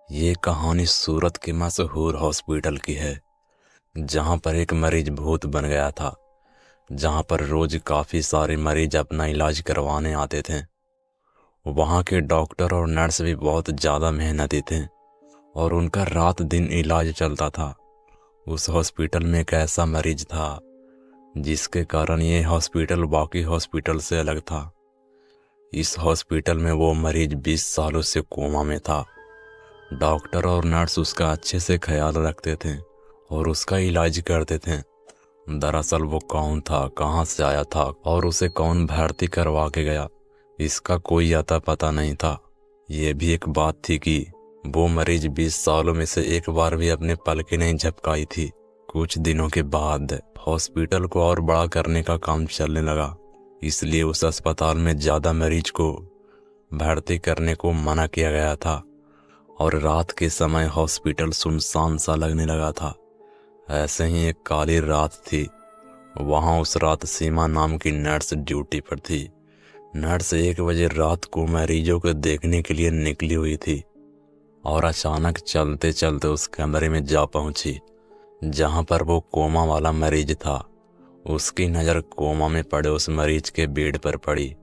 ये कहानी सूरत के मशहूर हॉस्पिटल की है, जहाँ पर एक मरीज भूत बन गया था। जहाँ पर रोज काफ़ी सारे मरीज अपना इलाज करवाने आते थे। वहाँ के डॉक्टर और नर्स भी बहुत ज़्यादा मेहनती थे और उनका रात दिन इलाज चलता था। उस हॉस्पिटल में एक ऐसा मरीज था जिसके कारण ये हॉस्पिटल बाकी हॉस्पिटल से अलग था। इस हॉस्पिटल में वो मरीज 20 सालों से कोमा में था। डॉक्टर और नर्स उसका अच्छे से ख्याल रखते थे और उसका इलाज करते थे। दरअसल वो कौन था, कहाँ से आया था और उसे कौन भर्ती करवा के गया, इसका कोई अता पता नहीं था। ये भी एक बात थी कि वो मरीज 20 सालों में से एक बार भी अपने पलकें नहीं झपकाई थी। कुछ दिनों के बाद हॉस्पिटल को और बड़ा करने का काम चलने लगा, इसलिए उस अस्पताल में ज़्यादा मरीज को भर्ती करने को मना किया गया था और रात के समय हॉस्पिटल सुनसान सा लगने लगा था। ऐसे ही एक काली रात थी। वहाँ उस रात सीमा नाम की नर्स ड्यूटी पर थी। नर्स 1 बजे रात को मरीजों को देखने के लिए निकली हुई थी और अचानक चलते चलते उस कमरे में जा पहुंची जहाँ पर वो कोमा वाला मरीज था। उसकी नज़र कोमा में पड़े उस मरीज के बेड पर पड़ी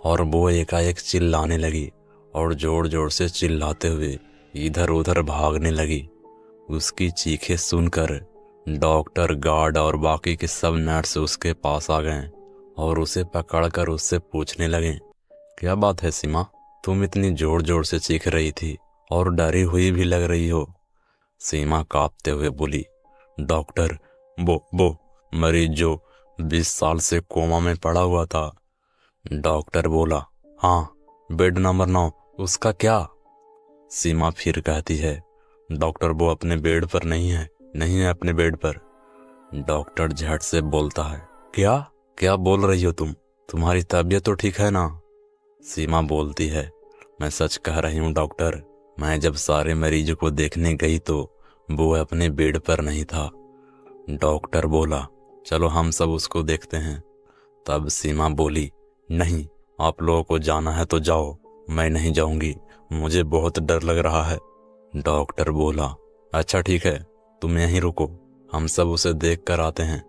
और वो एकाएक चिल्लाने लगी और जोर जोर से चिल्लाते हुए इधर उधर भागने लगी। उसकी चीखें सुनकर डॉक्टर, गार्ड और बाकी के सब नर्स उसके पास आ गए और उसे पकड़कर उससे पूछने लगे, क्या बात है सीमा, तुम इतनी जोर जोर से चीख रही थी और डरी हुई भी लग रही हो। सीमा कांपते हुए बोली, डॉक्टर, वो मरीज जो 20 साल से कोमा में पड़ा हुआ था। डॉक्टर बोला, हाँ, बेड नंबर 9, उसका क्या? सीमा फिर कहती है, डॉक्टर वो अपने बेड पर नहीं है, नहीं है अपने बेड पर। डॉक्टर झट से बोलता है, क्या क्या बोल रही हो तुम? तुम्हारी तबीयत तो ठीक है ना? सीमा बोलती है, मैं सच कह रही हूँ डॉक्टर, मैं जब सारे मरीजों को देखने गई तो वो अपने बेड पर नहीं था। डॉक्टर बोला, चलो हम सब उसको देखते हैं। तब सीमा बोली, नहीं, आप लोगों को जाना है तो जाओ, मैं नहीं जाऊंगी, मुझे बहुत डर लग रहा है। डॉक्टर बोला, अच्छा ठीक है, तुम यहीं रुको, हम सब उसे देख कर आते हैं।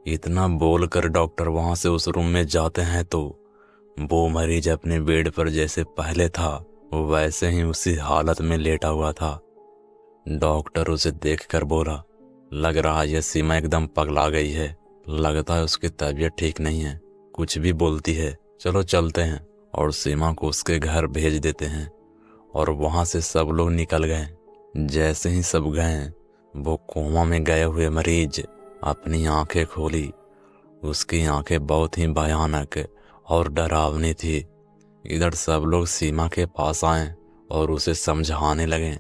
इतना बोलकर डॉक्टर वहां से उस रूम में जाते हैं तो वो मरीज अपने बेड पर जैसे पहले था वैसे ही उसी हालत में लेटा हुआ था। डॉक्टर उसे देखकर बोला, लग रहा है यह सीमा एकदम पगला गई है, लगता है उसकी तबीयत ठीक नहीं है, कुछ भी बोलती है, चलो चलते हैं। और सीमा को उसके घर भेज देते हैं और वहां से सब लोग निकल गए। जैसे ही सब गए, वो कोमा में गए हुए मरीज अपनी आंखें खोली। उसकी आंखें बहुत ही भयानक और डरावनी थी। इधर सब लोग सीमा के पास आए और उसे समझाने लगे,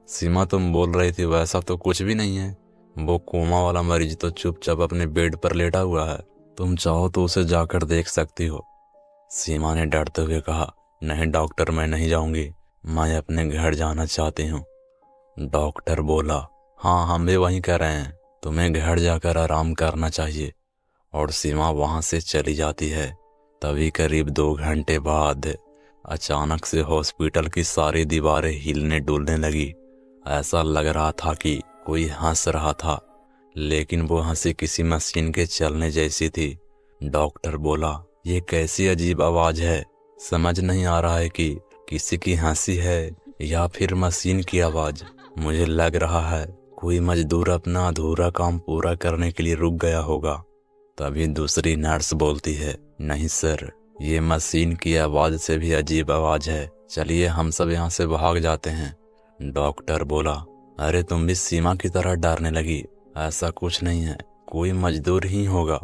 सीमा तुम बोल रही थी वैसा तो कुछ भी नहीं है, वो कोमा वाला मरीज तो चुपचाप अपने बेड पर लेटा हुआ है, तुम चाहो तो उसे जाकर देख सकती हो। सीमा ने डरते हुए कहा, नहीं डॉक्टर, मैं नहीं जाऊंगी, मैं अपने घर जाना चाहती हूँ। डॉक्टर बोला, हाँ, हम भी वहीं कह रहे हैं, तुम्हें घर जाकर आराम करना चाहिए। और सीमा वहां से चली जाती है। तभी करीब 2 घंटे बाद अचानक से हॉस्पिटल की सारी दीवारें हिलने डुलने लगी। ऐसा लग रहा था कि कोई हंस रहा था, लेकिन वो हंसी किसी मशीन के चलने जैसी थी। डॉक्टर बोला, ये कैसी अजीब आवाज है, समझ नहीं आ रहा है कि किसी की हंसी है या फिर मशीन की आवाज। मुझे लग रहा है कोई मजदूर अपना अधूरा काम पूरा करने के लिए रुक गया होगा। तभी दूसरी नर्स बोलती है, नहीं सर, ये मशीन की आवाज से भी अजीब आवाज है, चलिए हम सब यहाँ से भाग जाते हैं। डॉक्टर बोला, अरे तुम भी सीमा की तरह डरने लगी, ऐसा कुछ नहीं है, कोई मजदूर ही होगा,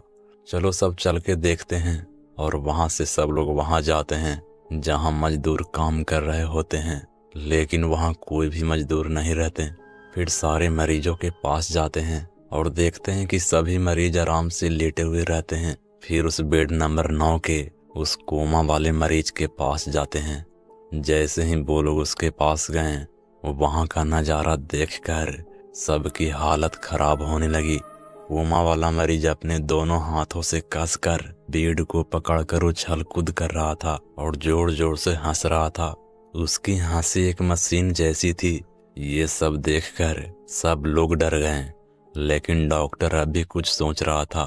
चलो सब चल के देखते हैं। और वहां से सब लोग वहां जाते हैं जहां मजदूर काम कर रहे होते हैं, लेकिन वहां कोई भी मजदूर नहीं रहते। फिर सारे मरीजों के पास जाते हैं और देखते हैं कि सभी मरीज आराम से लेटे हुए रहते हैं। फिर उस बेड नंबर 9 के उस कोमा वाले मरीज के पास जाते हैं। जैसे ही वो लोग उसके पास गए, वहां का नज़ारा देखकर सबकी हालत खराब होने लगी। कोमा वाला मरीज अपने दोनों हाथों से कसकर बेड को पकड़कर उछल कूद कर रहा था और जोर जोर से हंस रहा था। उसकी हंसी एक मशीन जैसी थी, ये सब देखकर सब लोग डर गए, लेकिन डॉक्टर अभी कुछ सोच रहा था।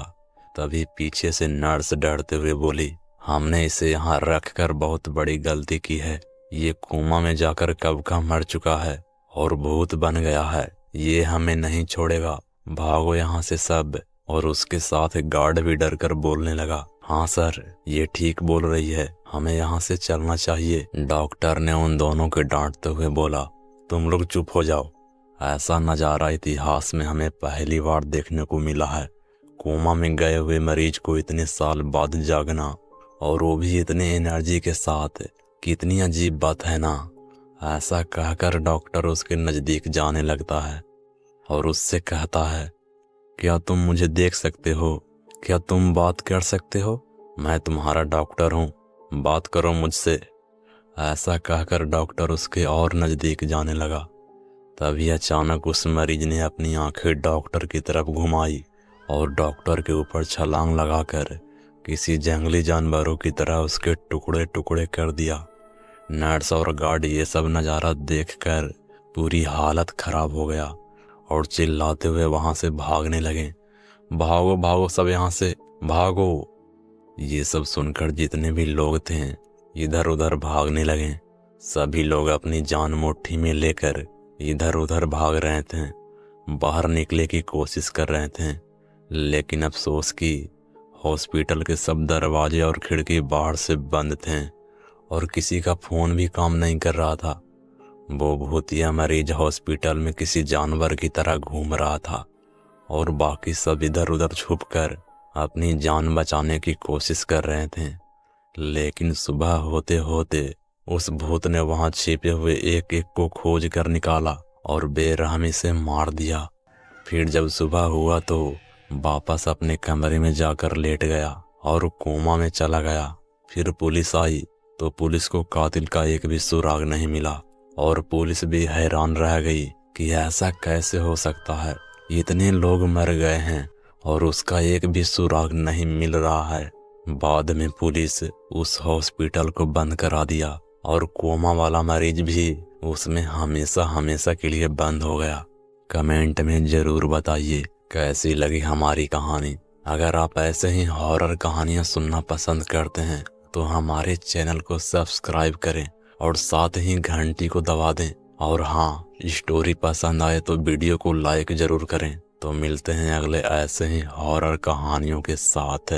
तभी पीछे से नर्स डरते हुए बोली, हमने इसे यहाँ रखकर बहुत बड़ी गलती की है। ये कोमा में जाकर कब का मर चुका है और भूत बन गया है। ये हमें नहीं छोड़ेगा, भागो यहाँ से सब। और उसके साथ गार्ड भी डरकर बोलने लगा, हाँ सर, ये ठीक बोल रही है, हमें यहाँ से चलना चाहिए। डॉक्टर ने उन दोनों को डांटते हुए बोला, तुम लोग चुप हो जाओ। ऐसा नजारा इतिहास में हमें पहली बार देखने को मिला है। कोमा में गए हुए मरीज को इतने साल बाद जागना, और वो भी इतने एनर्जी के साथ, कितनी अजीब बात है ना। ऐसा कहकर डॉक्टर उसके नजदीक जाने लगता है और उससे कहता है, क्या तुम मुझे देख सकते हो? क्या तुम बात कर सकते हो? मैं तुम्हारा डॉक्टर हूँ, बात करो मुझसे। ऐसा कहकर डॉक्टर उसके और नजदीक जाने लगा। तभी अचानक उस मरीज ने अपनी आंखें डॉक्टर की तरफ घुमाई और डॉक्टर के ऊपर छलांग लगाकर किसी जंगली जानवरों की तरह उसके टुकड़े टुकड़े कर दिया। नर्स और गार्ड ये सब नज़ारा देखकर पूरी हालत खराब हो गया और चिल्लाते हुए वहां से भागने लगे, भागो भागो सब यहाँ से, भागो। ये सब सुनकर जितने भी लोग थे इधर उधर भागने लगे। सभी लोग अपनी जान मुट्ठी में लेकर इधर उधर भाग रहे थे, बाहर निकले की कोशिश कर रहे थे। लेकिन अफसोस कि हॉस्पिटल के सब दरवाजे और खिड़की बाहर से बंद थे और किसी का फोन भी काम नहीं कर रहा था। वो भूतिया मरीज हॉस्पिटल में किसी जानवर की तरह घूम रहा था और बाकी सब इधर उधर छुपकर अपनी जान बचाने की कोशिश कर रहे थे। लेकिन सुबह होते होते उस भूत ने वहां छिपे हुए एक एक को खोज कर निकाला और बेरहमी से मार दिया। फिर जब सुबह हुआ तो वापस अपने कमरे में जाकर लेट गया और कोमा में चला गया। फिर पुलिस आई तो पुलिस को कातिल का एक भी सुराग नहीं मिला और पुलिस भी हैरान रह गई कि ऐसा कैसे हो सकता है, इतने लोग मर गए हैं और उसका एक भी सुराग नहीं मिल रहा है। बाद में पुलिस उस हॉस्पिटल को बंद करा दिया और कोमा वाला मरीज भी उसमें हमेशा हमेशा के लिए बंद हो गया। कमेंट में जरूर बताइए कैसी लगी हमारी कहानी। अगर आप ऐसे ही हॉरर कहानियां सुनना पसंद करते हैं तो हमारे चैनल को सब्सक्राइब करें और साथ ही घंटी को दबा दें। और हाँ, स्टोरी पसंद आए तो वीडियो को लाइक जरूर करें। तो मिलते हैं अगले ऐसे ही हॉरर कहानियों के साथ।